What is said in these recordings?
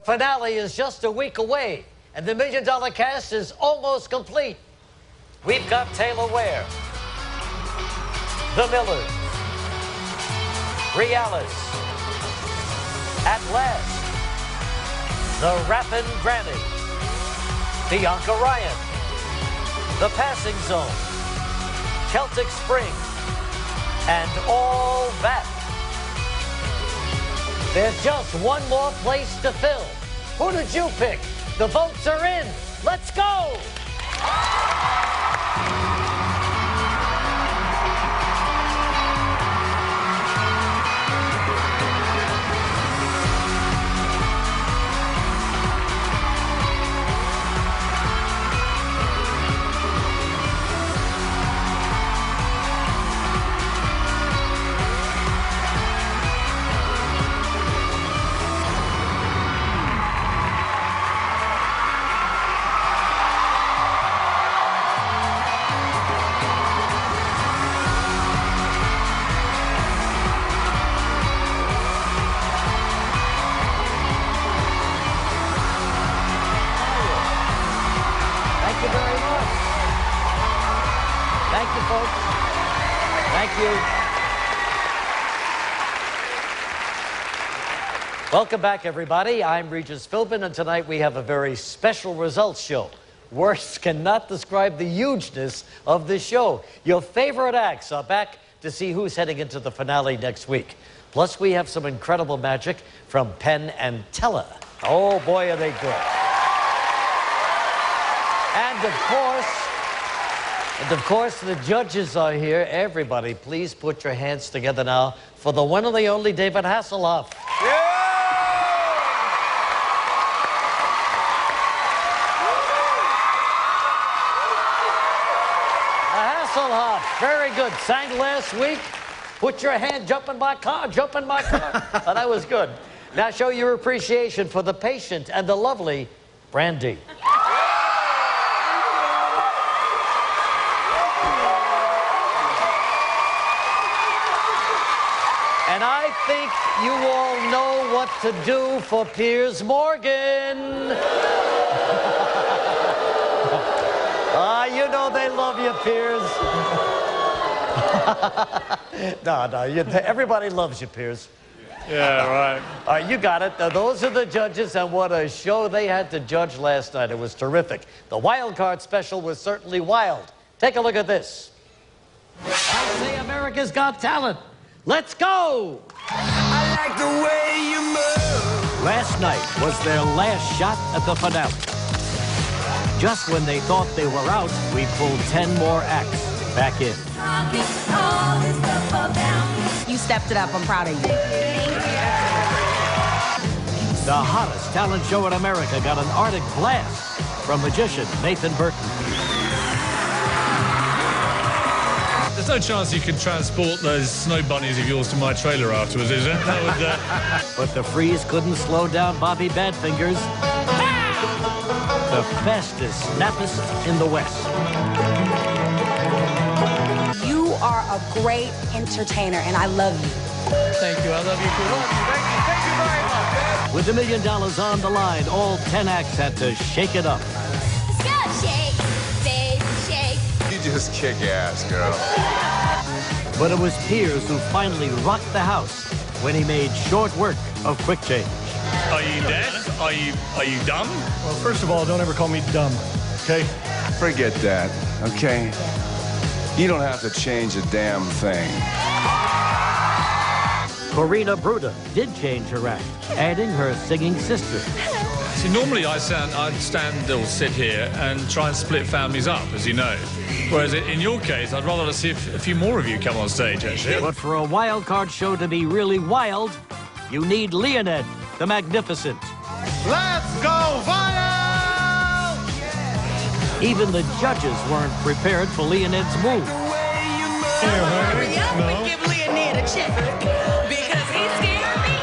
Finale is just a week away, and the $1 Million Cast is almost complete. We've got Taylor Ware, The Millers, Realis, At Last, The Rappin' Granny, Bianca Ryan, The Passing Zone, Celtic Spring, and All That. There's just one more place to fill. Who did you pick? The votes are in. Let's go! Thank you, folks. Thank you. Welcome back, everybody. I'm Regis Philbin, and tonight we have a very special results show. Words cannot describe the hugeness of this show. Your favorite acts are back to see who's heading into the finale next week. Plus, we have some incredible magic from Penn and Teller. Oh, boy, are they good. And of course, the judges are here. Everybody, please put your hands together now for the one and the only David Hasselhoff. Yeah! Hasselhoff, very good. Sang last week. Put your hand, jump in my car, jump in my car. Oh, that was good. Now show your appreciation for the patient and the lovely Brandy. And I think you all know what to do for Piers Morgan. You know they love you, Piers. No, everybody loves you, Piers. Yeah, right. All right, you got it. Now, those are the judges, and what a show they had to judge last night. It was terrific. The wild card special was certainly wild. Take a look at this. I say America's Got Talent. Let's go! I like the way you move. Last night was their last shot at the finale. Just when they thought they were out, we pulled 10 more acts back in. You stepped it up. I'm proud of you. The hottest talent show in America got an Arctic blast from magician Nathan Burton. There's no chance you can transport those snow bunnies of yours to my trailer afterwards, is there? That would, But the freeze couldn't slow down Bobby Badfingers, the fastest snappist in the West. You are a great entertainer, and I love you. Thank you. I love you too. Thank you very much. With $1 million on the line, all 10 acts had to shake it up. Let's go, shake, baby, shake. You just kick ass, girl. But it was Piers who finally rocked the house when he made short work of quick change. Are you deaf? Are you dumb? Well, first of all, don't ever call me dumb, okay? Forget that, okay? You don't have to change a damn thing. Corina Bruder did change her act, adding her singing sister. See, normally I'd stand or sit here and try and split families up, as you know. Whereas in your case, I'd rather see a few more of you come on stage, actually. But for a wild card show to be really wild, you need Leonid, the Magnificent. Let's go viral! Even the judges weren't prepared for Leonid's move. Hurry up and give Leonid a check, because he scared me.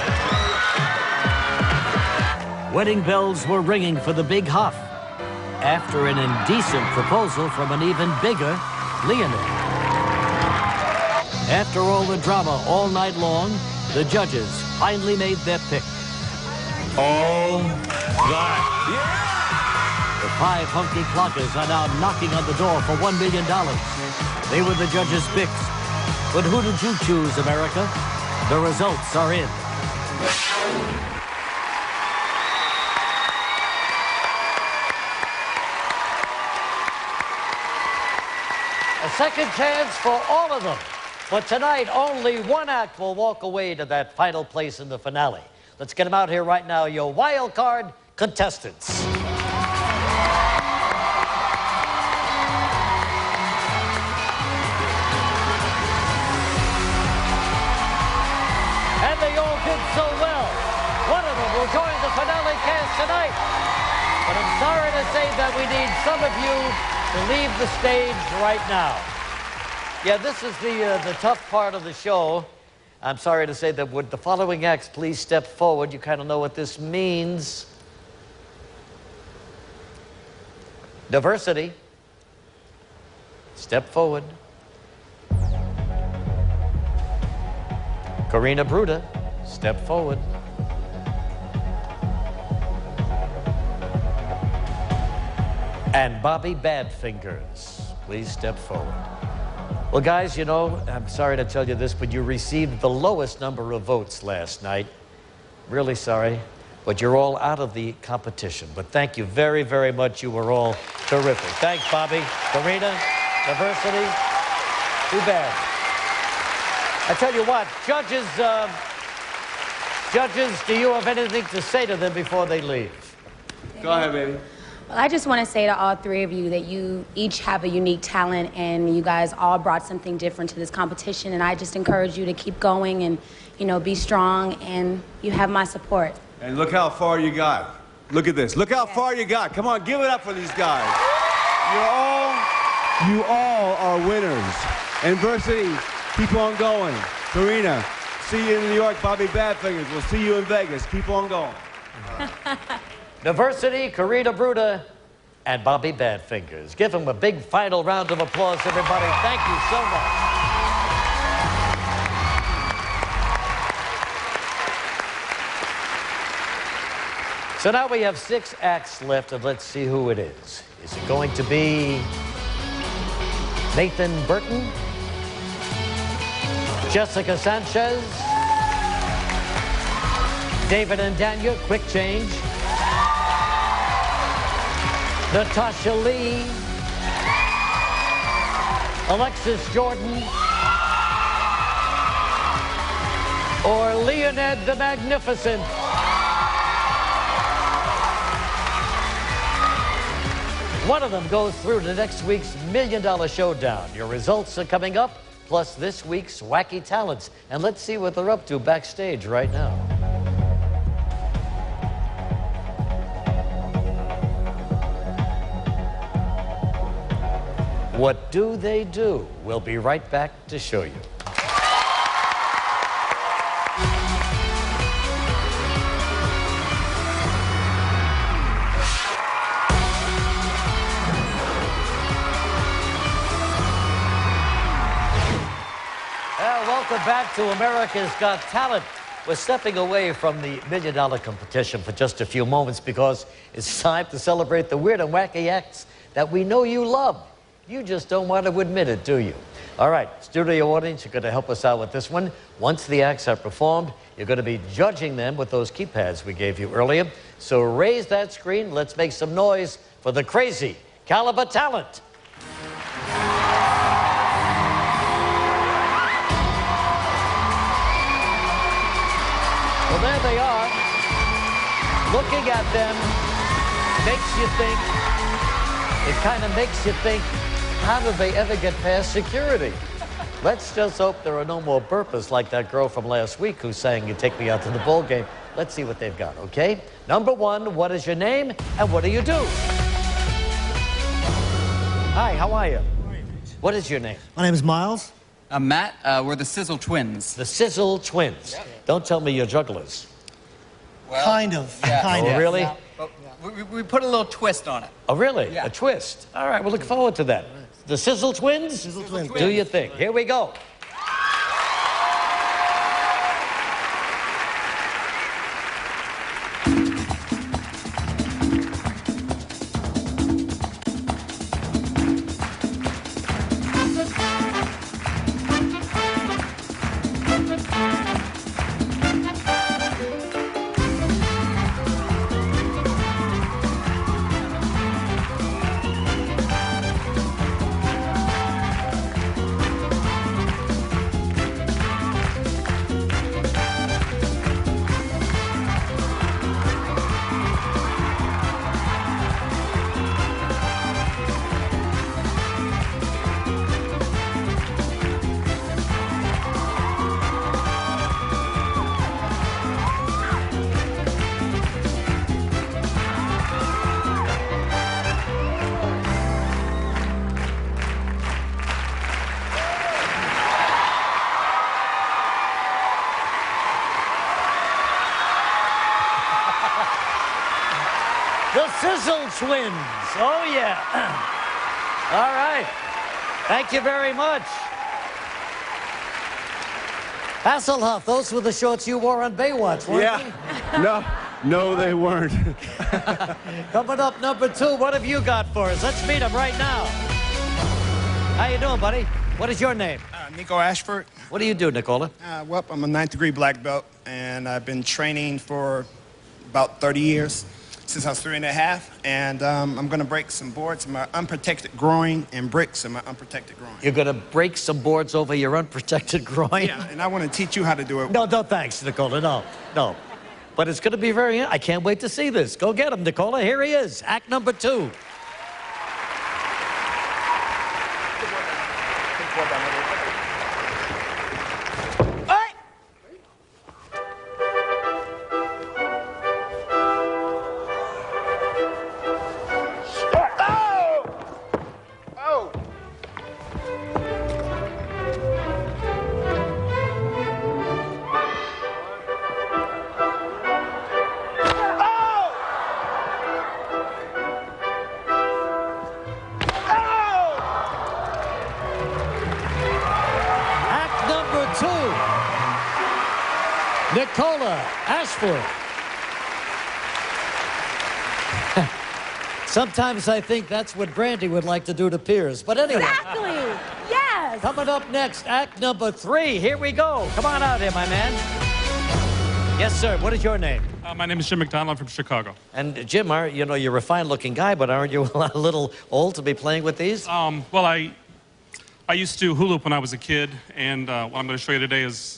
Wedding bells were ringing for the big Huff after an indecent proposal from an even bigger Leonid. After all the drama all night long, the judges finally made their pick. Oh 5 hunky clockers are now knocking on the door for $1 million. They were the judges' picks. But who did you choose, America? The results are in. A second chance for all of them. But tonight, only one act will walk away to that final place in the finale. Let's get them out here right now, your wild card contestants. And they all did so well. One of them will join the finale cast tonight. But I'm sorry to say that we need some of you to leave the stage right now. Yeah, this is the tough part of the show. I'm sorry to say that would the following acts please step forward. You kind of know what this means. Diversity. Step forward. Karina Bruda, step forward. And Bobby Badfingers, please step forward. Well, guys, you know, I'm sorry to tell you this, but you received the lowest number of votes last night. Really sorry, but you're all out of the competition. But thank you very, very much. You were all terrific. Thanks, Bobby, Karina, Diversity. Too bad. I tell you what, judges, do you have anything to say to them before they leave? Go ahead, baby. Well, I just want to say to all three of you that you each have a unique talent and you guys all brought something different to this competition, and I just encourage you to keep going and, you know, be strong, and you have my support. And look how far you got. Look at this. Look how far you got. Come on, give it up for these guys. You all are winners. Adversity, keep on going. Karina, see you in New York. Bobby Badfingers, we'll see you in Vegas. Keep on going. Diversity, Karina Bruda, and Bobby Badfingers. Give them a big final round of applause, everybody. Thank you so much. So now we have 6 acts left, and let's see who it is. Is it going to be Nathan Burton, Jessica Sanchez, David and Dania, quick change, Natasha Lee, Alexis Jordan, or Leonid the Magnificent? One of them goes through to next week's $1 Million Showdown. Your results are coming up, plus this week's Wacky Talents. And let's see what they're up to backstage right now. What do they do? We'll be right back to show you. Welcome back to America's Got Talent. We're stepping away from the $1 Million competition for just a few moments because it's time to celebrate the weird and wacky acts that we know you love. You just don't want to admit it, do you? All right, studio audience, you're going to help us out with this one. Once the acts are performed, you're going to be judging them with those keypads we gave you earlier. So raise that screen. Let's make some noise for the crazy caliber talent. Well, there they are. Looking at them makes you think, it kind of makes you think, how did they ever get past security? Let's just hope there are no more burpers like that girl from last week who sang You Take Me Out to the Ball Game. Let's see what they've got, okay? Number 1, what is your name and what do you do? Hi, how are you? What is your name? My name is Miles. I'm Matt. We're the Sizzle Twins. The Sizzle Twins. Yep. Don't tell me you're jugglers. Well, kind of. Yeah. Kind of. Oh, really? Yeah. We put a little twist on it. Oh, really? Yeah. A twist. All right, we'll look forward to that. The Sizzle Twins? Sizzle Twins. Do your thing. Here we go. The Sizzle Twins. Oh, yeah. All right. Thank you very much. Hasselhoff, those were the shorts you wore on Baywatch, weren't Yeah. No, they weren't. they? Coming up, number 2, what have you got for us? Let's meet him right now. How you doing, buddy? What is your name? Nico Ashford. What do you do, Nicola? Well, I'm a 9th degree black belt, and I've been training for about 30 years, since I was 3.5. And I'm going to break some boards in my unprotected groin and bricks in my unprotected groin. You're going to break some boards over your unprotected groin? Yeah, and I want to teach you how to do it. No, thanks, Nicola. No. But it's going to be I can't wait to see this. Go get him, Nicola. Here he is, act number 2. Nicola Ashford. Sometimes I think that's what Brandy would like to do to Piers. But anyway. Exactly. Yes. Coming up next, act number 3. Here we go. Come on out here, my man. Yes, sir. What is your name? My name is Jim McDonald. I'm from Chicago. And Jim, you're a fine-looking guy, but aren't you a little old to be playing with these? Well, I used to hula hoop when I was a kid, and what I'm going to show you today is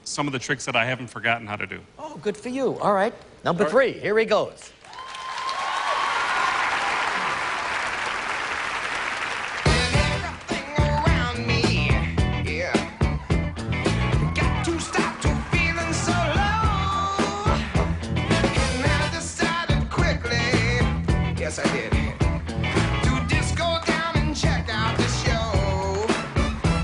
some of the tricks that I haven't forgotten how to do. Oh, good for you. All right. Number 3. Here he goes. Yes, I did. To disco down and check out the show.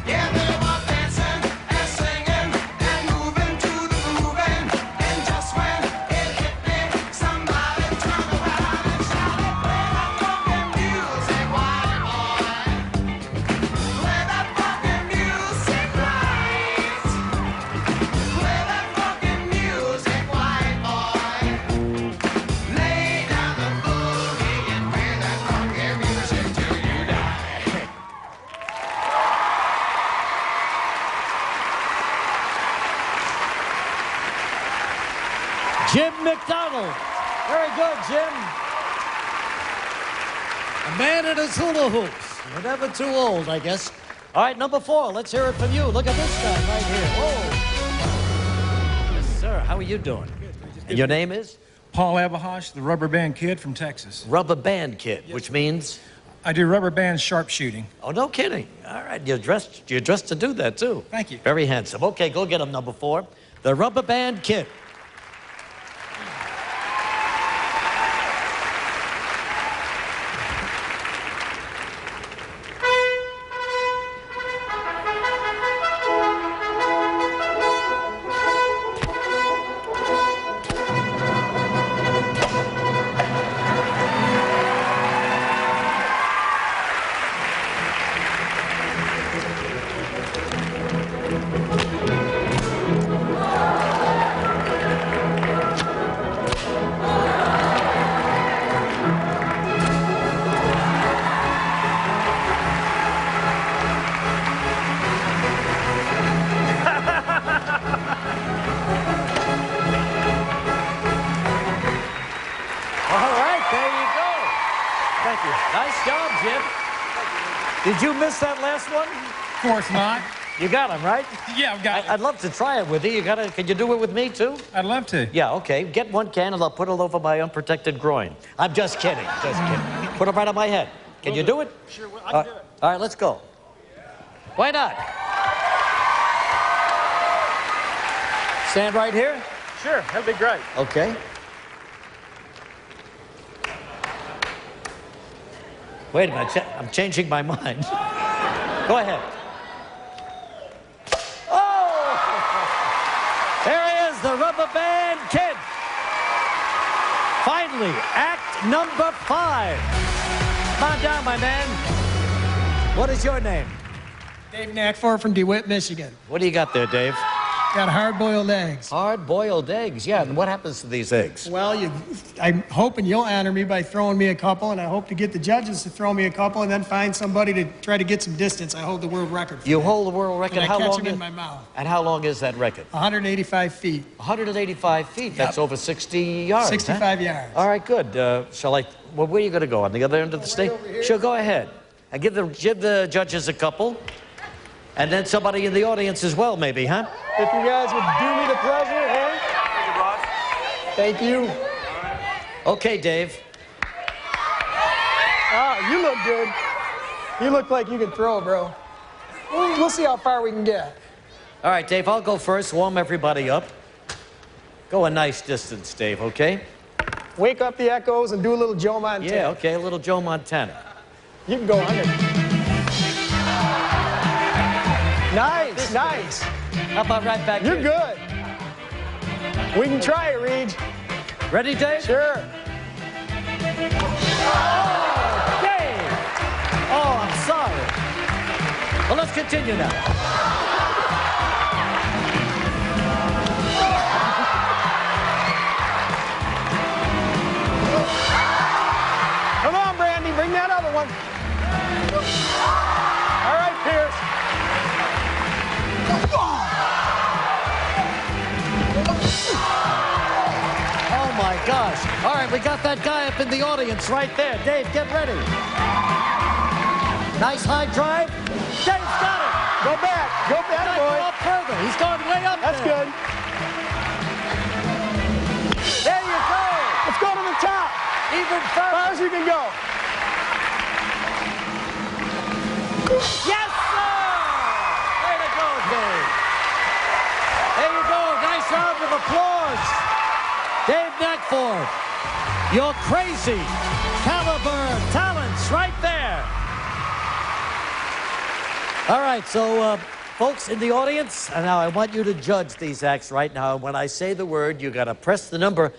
Yeah, they were dancing and singing and moving to the grooving. And just when it hit me, somebody turned around and shouted, "Play that funky music, white boy. Play that funky music right. Play that funky music, white boy. Lay down the boogie and play that funky music till you die." Jim McDonald. Very good, Jim. A man in his hula hoops. You're never too old, I guess. All right, number 4. Let's hear it from you. Look at this guy right here. Whoa. Yes, sir. How are you doing? And your name is? Paul Abahosh, the Rubber Band Kid from Texas. Rubber Band Kid, which means? I do rubber band sharpshooting. Oh, no kidding. All right, you're dressed to do that, too. Thank you. Very handsome. Okay, go get him, number 4. The Rubber Band Kid. Nice job, Jim. Did you miss that last one? Of course not. You got him, right? Yeah, I've got it. I'd love to try it with you. Can you do it with me, too? I'd love to. Yeah, okay. Get one can and I'll put it over my unprotected groin. I'm just kidding. Just kidding. Put it right on my head. Can you do it? Sure, I can do it. All right, let's go. Why not? Stand right here? Sure, that'd be great. Okay. Wait a minute, I'm changing my mind. Go ahead. Oh! There he is, the Rubber Band Kid. Finally, act number 5. Come on down, my man. What is your name? Dave Knackford from DeWitt, Michigan. What do you got there, Dave? Got hard-boiled eggs. Hard-boiled eggs, yeah. And what happens to these eggs? Well, I'm hoping you'll honor me by throwing me a couple, and I hope to get the judges to throw me a couple, and then find somebody to try to get some distance. I hold the world record for You that. hold the world record? And How I catch long them is, in my mouth. And how long is that record? 185 feet. 185 feet. That's over 60 yards. 65 yards. All right, good. Shall I? Well, where are you going to go? On the other end of the stage? Sure, go ahead. And give the judges a couple. And then somebody in the audience as well, maybe, huh? If you guys would do me the pleasure, eh? Thank you. Okay, Dave. Ah, you look good. You look like you can throw, bro. We'll see how far we can get. All right, Dave, I'll go first. Warm everybody up. Go a nice distance, Dave, okay? Wake up the echoes and do a little Joe Montana. Yeah, okay, a little Joe Montana. You can go 100. Nice, nice. How about right back You're here? good. We can try it, Reed. Ready, Dave? Sure. Oh, Dave! Oh, I'm sorry. Well, let's continue now. Come on, Brandy, bring that other one. All right, Pierce. Oh, my gosh. All right, we got that guy up in the audience right there. Dave, get ready. Nice high drive. Dave's got it. Go back. Go back, Go boy. up further. He's going way up That's there. good. There you go. Let's go to the top. Even As far further. as you can go. Yes, sir! Way to go, Dave. There you go. Nice round of applause. Dave Knackford, your crazy caliber talents right there. All right, so folks in the audience, and now I want you to judge these acts right now. When I say the word, you got to press the number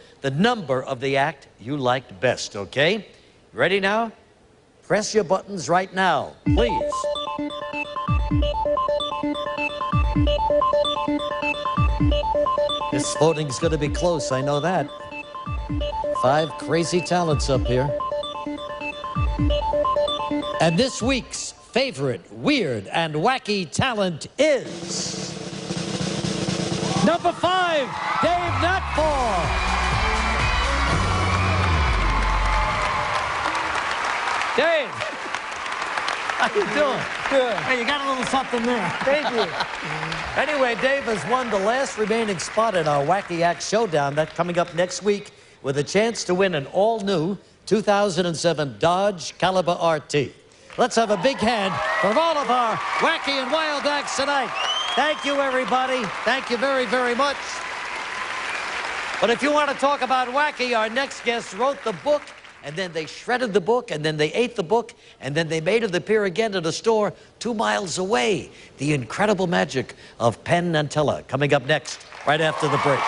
of the act you liked best, okay? Ready now? Press your buttons right now, please. This voting's going to be close, I know that. 5 crazy talents up here. And this week's favorite weird and wacky talent is number 5, Dave Knackford. Dave, how you doing? Good. Hey, you got a little something there. Thank you. Anyway, Dave has won the last remaining spot in our Wacky Act Showdown. That's coming up next week with a chance to win an all-new 2007 Dodge Caliber RT. Let's have a big hand for all of our wacky and wild acts tonight. Thank you, everybody. Thank you very, very much. But if you want to talk about wacky, our next guest wrote the book, and then they shredded the book, and then they ate the book, and then they made it appear again at a store 2 miles away. The incredible magic of Penn and Teller, coming up next, right after the break.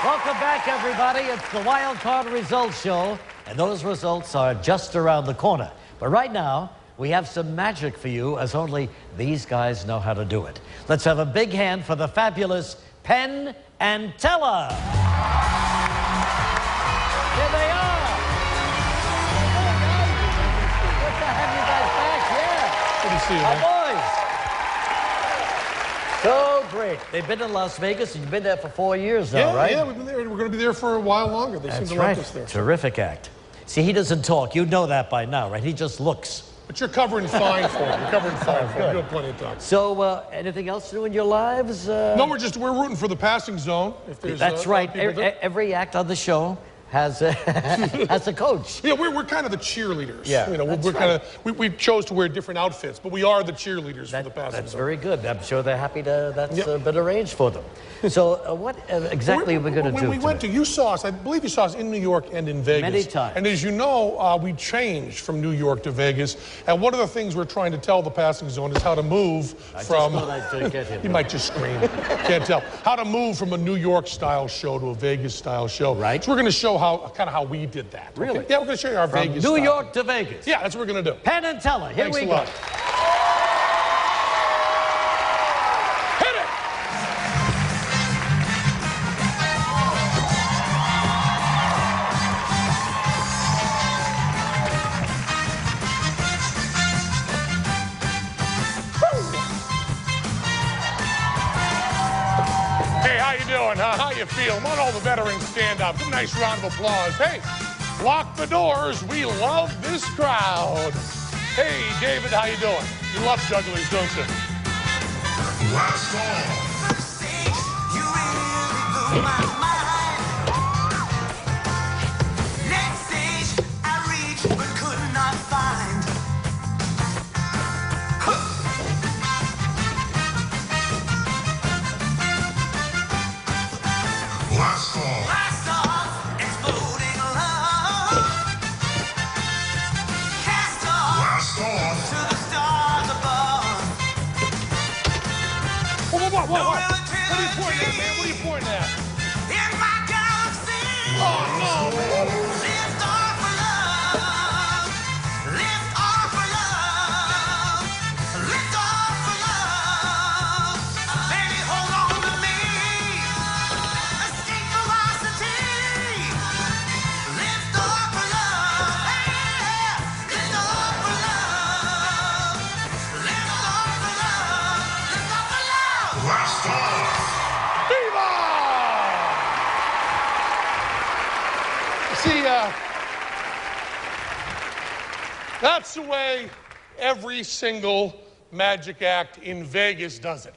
Welcome back, everybody. It's the Wild Card Results Show, and those results are just around the corner. But right now, we have some magic for you, as only these guys know how to do it. Let's have a big hand for the fabulous Penn and Teller. Here they are. Good to have you guys back. Yeah. Good to see you, Our man. boys. So great. They've been in Las Vegas, and you've been there for 4 years now, right? Yeah, we've been there. We're going to be there for a while longer. They seem That's to right. like us there. Terrific act. See, he doesn't talk. You know that by now, right? He just looks. But you're covering fine for him. You're covering fine for him. You have plenty of time. So, anything else new in your lives? No, we're rooting for the passing zone. If there's, That's right. people there. Every act on the show has a coach. Yeah, we're kind of the cheerleaders. Yeah, you know, that's we're kind of we chose to wear different outfits, but we are the cheerleaders for the passing That's zone. very good. I'm sure they're happy that's been arranged for them. So what exactly are we going to do? When we went to, you saw us, I believe you saw us in New York and in Vegas. Many times. And as you know, we changed from New York to Vegas. And one of the things we're trying to tell the passing zone is how to move from... Just thought I'd get him. You might just scream. Can't tell. How to move from a New York-style show to a Vegas-style show. Right. So we're going to show how we did that. Really? Okay? Yeah, we're going to show you our From Vegas New style. York to Vegas. Yeah, that's what we're going to do. Penn and Teller. Here Thanks we a go. lot. Hit it! Hey, how you doing, huh? How you feel? Want all the veterans stand up. Give 'em a nice round of applause. Hey, lock the doors. We love this crowd. Hey, David, how you doing? You love jugglers, don't you? Last song. Last song. Last song. Exploding love. Cast off. Last song. To the stars above. What? What are you pointing at, man? What are you pointing at? In my galaxy. Oh, no. Lift off for love. Lift off for love. Lift off for love. Baby, hold on to me. Escape velocity. Lift off for love. Hey, lift off for love. Lift off for love. Lift off for love. Last song. Viva! See, that's the way every single magic act in Vegas does it.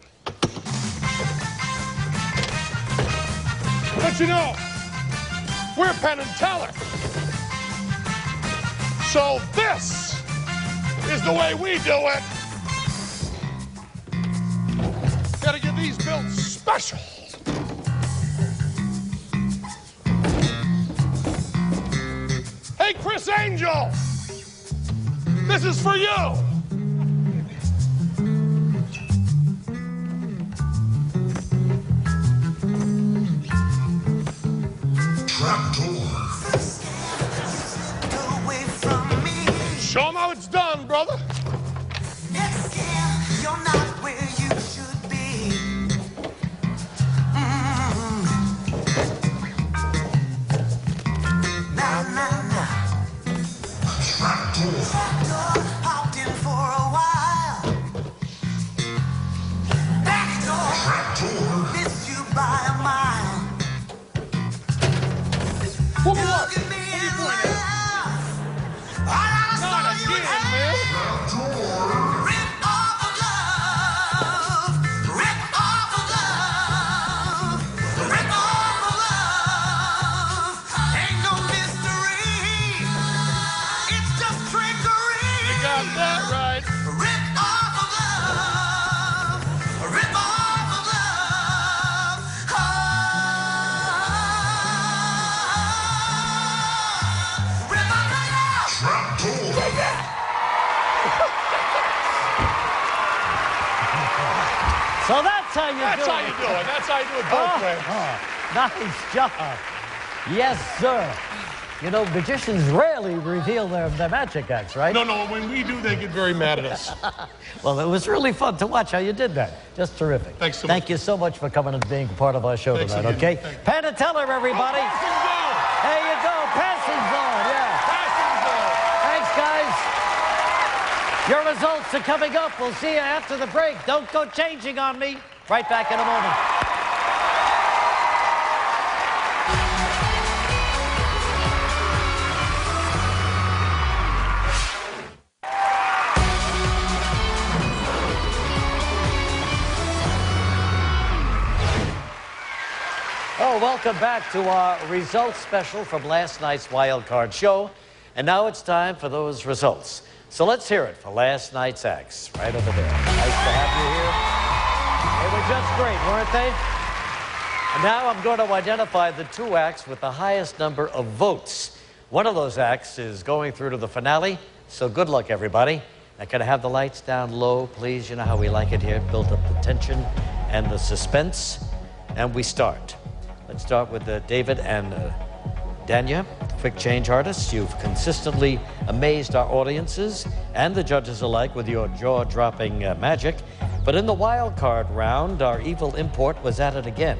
But you know, we're Penn and Teller. So this is the way we do it. Gotta get these built special. Hey, Chris Angel, this is for you. Show 'em how it's done, brother. You're not where you should be. Trapdoor, popped in for a while. Backdoor, missed you by a mile. What? Look at me and laugh. Not again, man. Rip off of love. Rip off of love. Rip off of love. Ain't no mystery. It's just trickery. You got that right. Rip off of love. Rip off of love. Rip off of love. Trapdoor. So that's how you That's do how it. you do it. That's how you do it both ways. Nice job. Yes, sir. You know, magicians rarely reveal their magic acts, right? No, when we do, they get very mad at us. Well, it was really fun to watch how you did that. Just terrific. Thanks so much. Thank you so much for coming and being part of our show Thanks tonight, again. okay? Thank you. Penn and Teller, everybody. Passing zone. There you go. Passing zone, yeah. Passing zone. Thanks, guys. Your results are coming up. We'll see you after the break. Don't go changing on me. Right back in a moment. Well, welcome back to our results special from last night's Wild Card show. And now it's time for those results. So let's hear it for last night's acts, right over there. Nice to have you here. They were just great, weren't they? And now I'm going to identify the two acts with the highest number of votes. One of those acts is going through to the finale, so good luck, everybody. Now, can I have the lights down low, please? You know how we like it here, build up the tension and the suspense. And we start. Let's start with David and Danya, quick change artists. You've consistently amazed our audiences and the judges alike with your jaw-dropping magic. But in the wild card round, our evil import was at it again,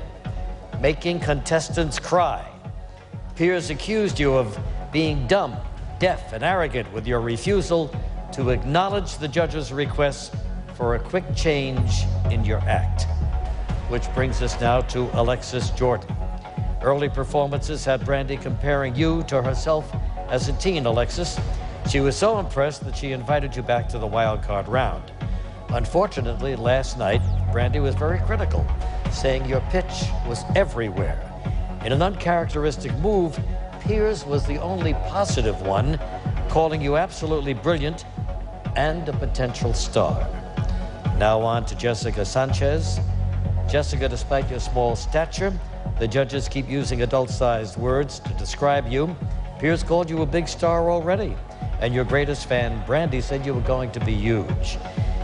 making contestants cry. Peers accused you of being dumb, deaf, and arrogant with your refusal to acknowledge the judges' requests for a quick change in your act. Which brings us now to Alexis Jordan. Early performances had Brandy comparing you to herself as a teen, Alexis. She was so impressed that she invited you back to the wild card round. Unfortunately, last night, Brandy was very critical, saying your pitch was everywhere. In an uncharacteristic move, Piers was the only positive one, calling you absolutely brilliant and a potential star. Now on to Jessica Sanchez. Jessica, despite your small stature, the judges keep using adult-sized words to describe you. Piers called you a big star already, and your greatest fan, Brandy, said you were going to be huge.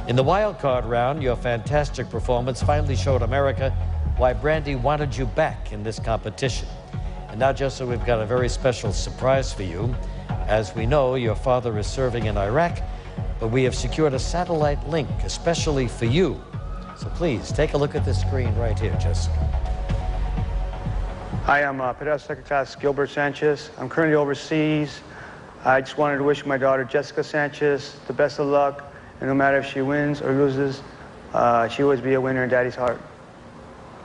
In the wild card round, your fantastic performance finally showed America why Brandy wanted you back in this competition. And now, Jessica, we've got a very special surprise for you. As we know, your father is serving in Iraq, but we have secured a satellite link especially for you. So please, take a look at this screen right here, Jessica. Hi, I'm Petty Second Class Gilbert Sanchez. I'm currently overseas. I just wanted to wish my daughter, Jessica Sanchez, the best of luck. And no matter if she wins or loses, she'll always be a winner in Daddy's heart.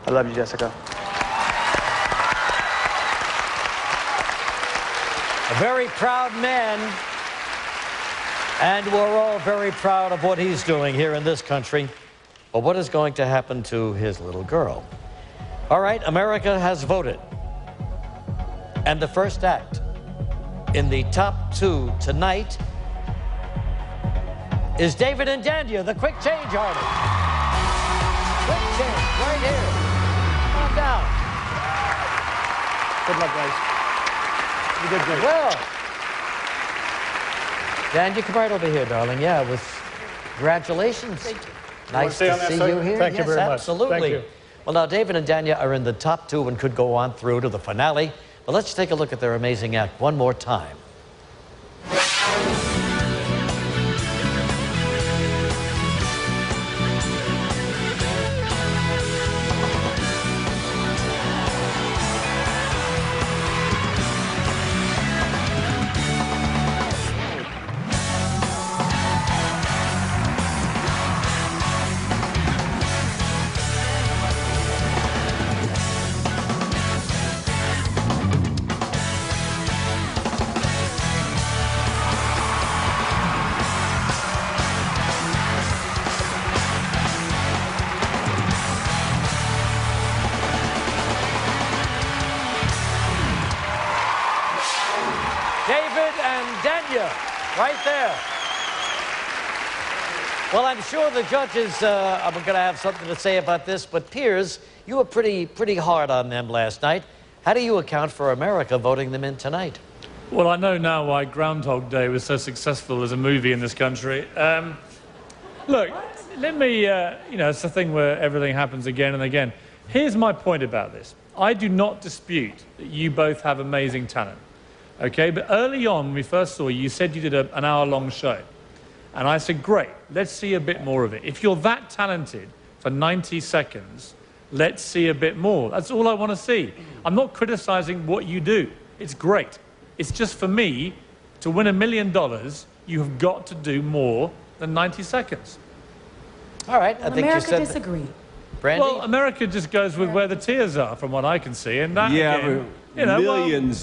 I love you, Jessica. A very proud man, and we're all very proud of what he's doing here in this country. But what is going to happen to his little girl? All right, America has voted. And the first act in the top two tonight is David and Danya, the quick change artist. Quick change, right here. Come on down. Good luck, guys. You did great. Well, Dan, you come right over here, darling. Yeah, with congratulations. Thank you. Nice to see you here. Thank you yes, very much. Absolutely. Thank you. Well, now, David and Danya are in the top two and could go on through to the finale. But let's take a look at their amazing act one more time. David and Danya, right there. Well, I'm sure the judges are going to have something to say about this, but Piers, you were pretty hard on them last night. How do you account for America voting them in tonight? Well, I know now why Groundhog Day was so successful as a movie in this country. Look, let me, you know, it's a thing where everything happens again and again. Here's my point about this. I do not dispute that you both have amazing talent. Okay, but early on, when we first saw you, you said you did an hour-long show. And I said, great, let's see a bit more of it. If you're that talented for 90 seconds, let's see a bit more. That's all I want to see. I'm not criticizing what you do. It's great. It's just for me, to win $1 million, you have got to do more than 90 seconds. All right, I think you said America disagree. Brandy? Well, America just goes with where the tears are, from what I can see. And that, Yeah, again, but you know,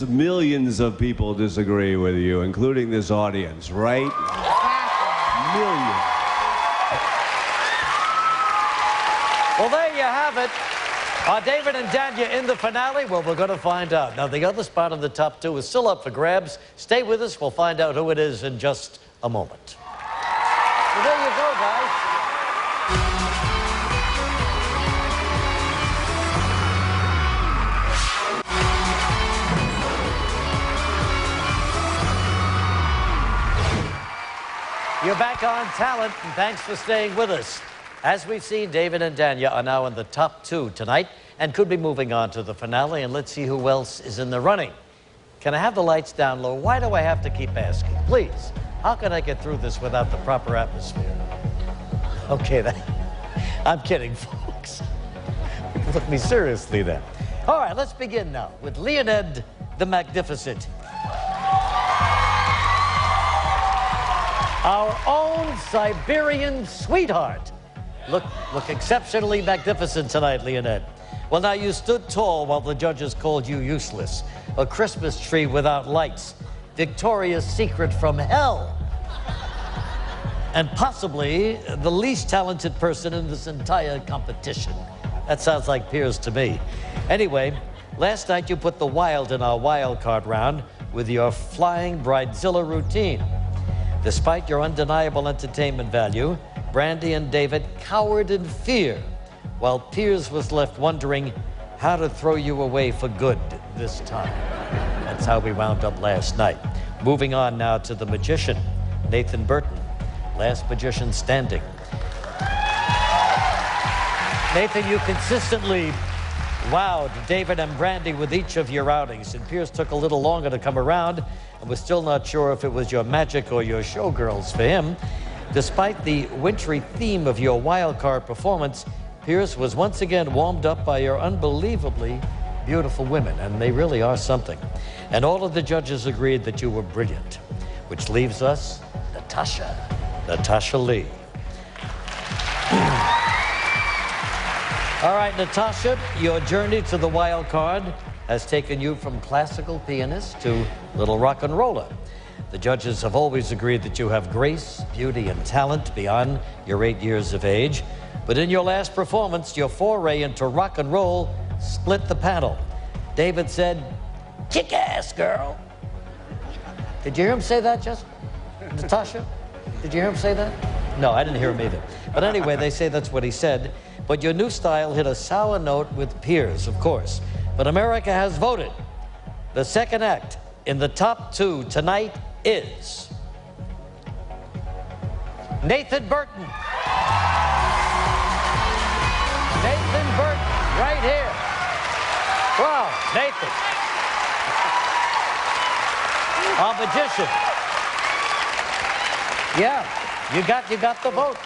millions of people disagree with you, including this audience, right? Millions. Well, there you have it. Are David and Danya in the finale? Well, we're going to find out. Now, the other spot in the top two is still up for grabs. Stay with us. We'll find out who it is in just a moment. Well, there you go, guys. You're back on Talent, and thanks for staying with us. As we've seen, David and Danya are now in the top two tonight and could be moving on to the finale, and let's see who else is in the running. Can I have the lights down low? Why do I have to keep asking? Please, how can I get through this without the proper atmosphere? Okay, I'm kidding, folks. Look me seriously then. All right, let's begin now with Leonid the Magnificent. Our own Siberian sweetheart. Look exceptionally magnificent tonight, Leonid. Well, now you stood tall while the judges called you useless. A Christmas tree without lights. Victoria's Secret from hell. And possibly the least talented person in this entire competition. That sounds like Piers to me. Anyway, last night you put the wild in our wild card round with your flying bridezilla routine. Despite your undeniable entertainment value, Brandy and David cowered in fear, while Piers was left wondering how to throw you away for good this time. That's how we wound up last night. Moving on now to the magician, Nathan Burton, last magician standing. Nathan, you consistently wowed David and Brandy with each of your outings, and Piers took a little longer to come around and was still not sure if it was your magic or your showgirls for him. Despite the wintry theme of your wild card performance, Piers was once again warmed up by your unbelievably beautiful women, and they really are something. And all of the judges agreed that you were brilliant, which leaves us Natasha Lee. All right, Natasha, your journey to the wild card has taken you from classical pianist to little rock and roller. The judges have always agreed that you have grace, beauty, and talent beyond your 8 years of age. But in your last performance, your foray into rock and roll split the panel. David said, "Kick ass, girl." Did you hear him say that, Natasha? Did you hear him say that? No, I didn't hear him either. But anyway, they say that's what he said. But your new style hit a sour note with Piers, of course. But America has voted. The second act in the top two tonight is Nathan Burton. Nathan Burton, right here. Wow, Nathan. Our magician. Yeah, you got the vote.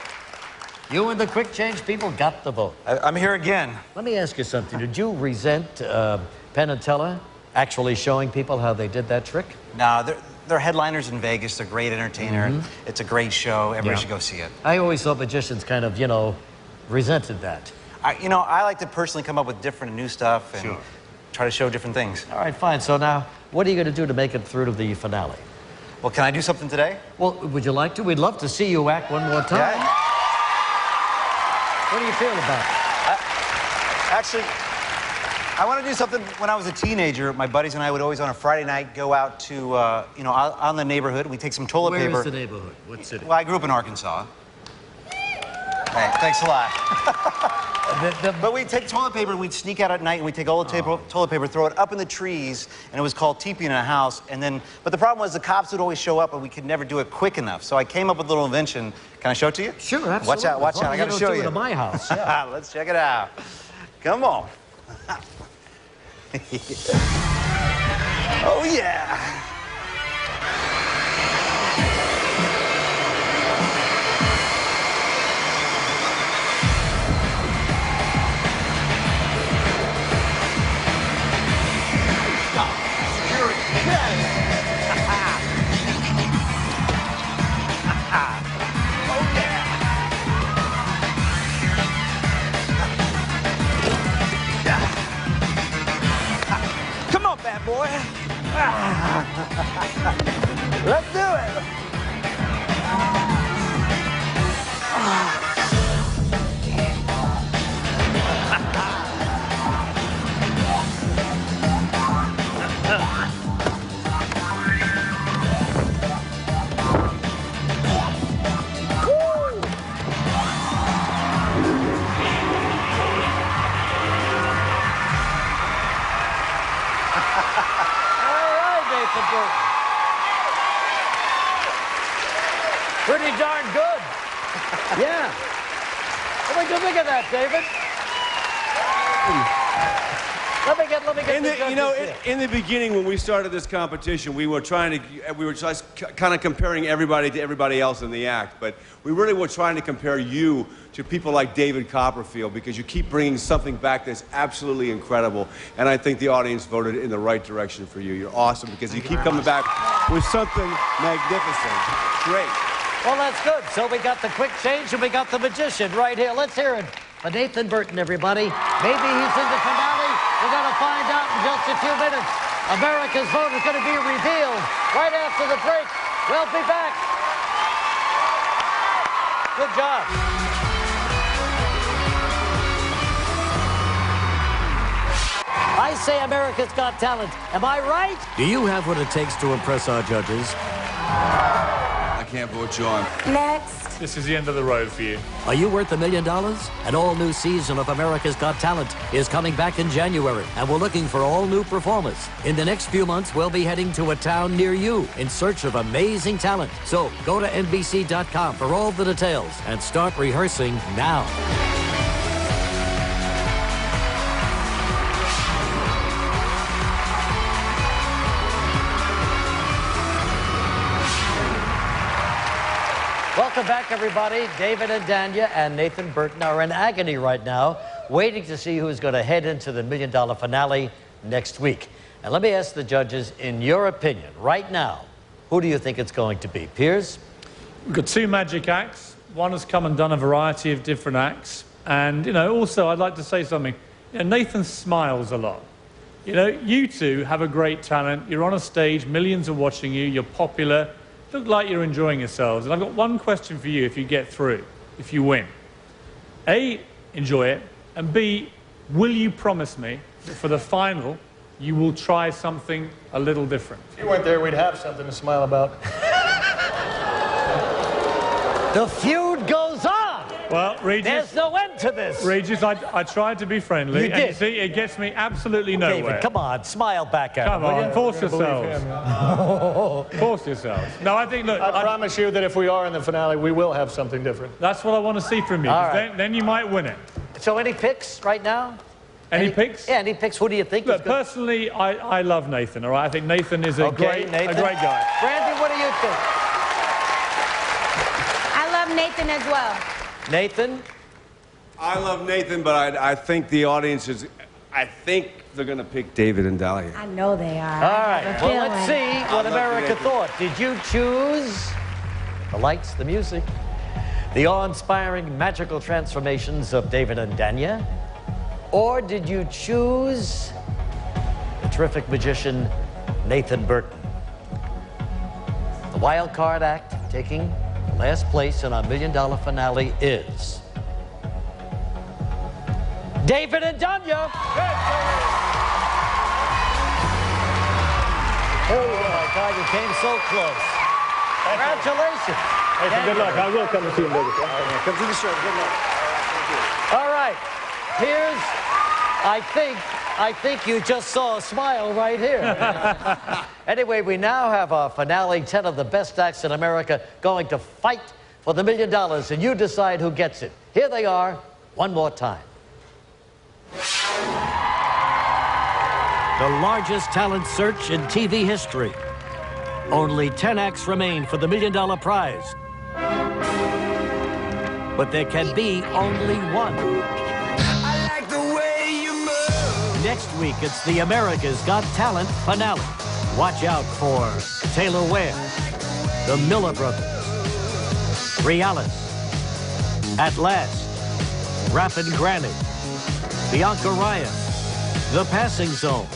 You and the quick change people got the vote. I'm here again. Let me ask you something. Did you resent Penn and Teller actually showing people how they did that trick? No, they're headliners in Vegas. They're great entertainer. Mm-hmm. It's a great show. Everybody should go see it. I always thought magicians kind of, resented that. I like to personally come up with different and new stuff and try to show different things. All right, fine. So now, what are you going to do to make it through to the finale? Well, can I do something today? Well, would you like to? We'd love to see you act one more time. Yeah. What do you feel about it? Actually, I want to do something. When I was a teenager, my buddies and I would always on a Friday night go out to, out in the neighborhood. We'd take some toilet paper. Where is the neighborhood? What city? Well, I grew up in Arkansas. Hey, thanks a lot. But we'd take toilet paper and we'd sneak out at night and we'd take all the toilet paper, throw it up in the trees, and it was called teepeeing in a house. But the problem was the cops would always show up and we could never do it quick enough. So I came up with a little invention. Can I show it to you? Sure, absolutely. Watch out, watch out. I got to show you. It at my house. Yeah. Let's check it out. Come on. Oh, yeah. Come on, bad boy. Pretty darn good. Yeah. Look at that, David. Let me get in the beginning, when we started this competition, we were just kind of comparing everybody to everybody else in the act, but we really were trying to compare you to people like David Copperfield, because you keep bringing something back that's absolutely incredible, and I think the audience voted in the right direction for you. You're awesome, because you keep coming back with something magnificent. Great. Well, that's good. So we got the quick change and we got the magician right here. Let's hear it for Nathan Burton, everybody. Maybe he's in the finale. We're going to find out in just a few minutes. America's vote is going to be revealed right after the break. We'll be back. Good job. I say America's Got Talent. Am I right? Do you have what it takes to impress our judges? I can't vote John. Next. This is the end of the road for you. Are you worth $1 million? An all-new season of America's Got Talent is coming back in January, and we're looking for all new performers. In the next few months, we'll be heading to a town near you in search of amazing talent. So go to NBC.com for all the details and start rehearsing now. Welcome back, everybody. David and Danya and Nathan Burton are in agony right now, waiting to see who's going to head into the $1 million finale next week. And let me ask the judges, in your opinion, right now, who do you think it's going to be? Piers? We've got two magic acts. One has come and done a variety of different acts. And, also, I'd like to say something. Nathan smiles a lot. You two have a great talent. You're on a stage, millions are watching you, you're popular. Look like you're enjoying yourselves. And I've got one question for you if you get through, if you win. A, enjoy it. And B, will you promise me that for the final, you will try something a little different? If you weren't there, we'd have something to smile about. The feud goes on. Well, Regis... There's no end to this. Regis, I tried to be friendly. You did. And you see, it gets me absolutely nowhere. David, come on, smile back at him. Come on, force yourselves. Force yourselves. No, I think, look... I promise you that if we are in the finale, we will have something different. That's what I want to see from you, All because right. then you might win it. So any picks right now? Any picks? Yeah, any picks? Who do you think? Look, personally, I love Nathan, all right? I think Nathan is a great guy. Brandy, what do you think? I love Nathan as well. Nathan? I love Nathan, but I think the audience is... I think they're going to pick David and Dahlia. I know they are. All right, well, let's see what America thought. Did you choose the lights, the music, the awe-inspiring magical transformations of David and Danya? Or did you choose the terrific magician, Nathan Burton? The wild card act taking last place in our $1 million finale is... David and Danya. Oh my God, you came so close. Congratulations. Hey, good luck. I will come to see you in Vegas. Come to the show. Good luck. All right. Here's, I think you just saw a smile right here. Anyway, we now have our finale, 10 of the best acts in America going to fight for the $1 million, and you decide who gets it. Here they are, one more time. The largest talent search in TV history. Only 10 acts remain for the $1 million prize. But there can be only one. I like the way you move. Next week, it's the America's Got Talent finale. Watch out for Taylor Ware, the Miller Brothers, Realis, At Last, Rapid Granny, Bianca Ryan, The Passing Zone,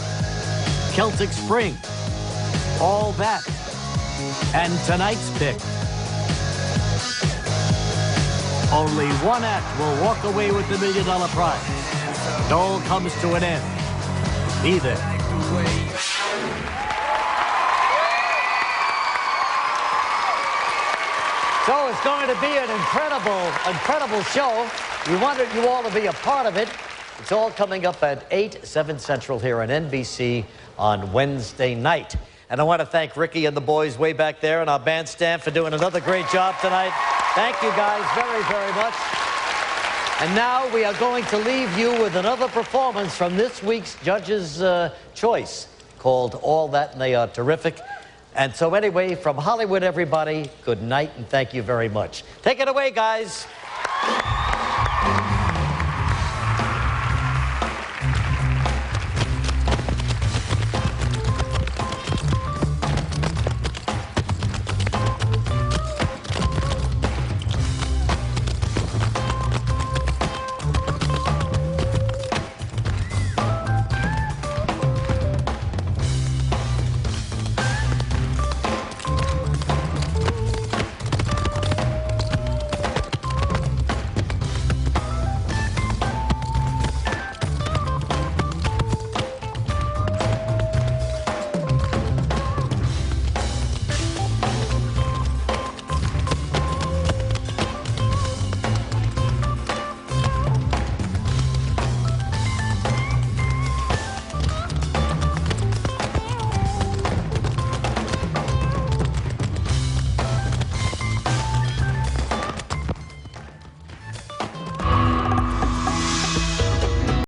Celtic Spring, All That, and tonight's pick. Only one act will walk away with the $1 million prize. It all comes to an end. Be there. So it's going to be an incredible show. We wanted you all to be a part of it. It's all coming up at 8, 7 Central here on NBC on Wednesday night. And I want to thank Ricky and the boys way back there and our bandstand for doing another great job tonight. Thank you guys very, very much. And now we are going to leave you with another performance from this week's Judges' Choice called All That, and they are terrific. And so anyway, from Hollywood, everybody, good night and thank you very much. Take it away, guys.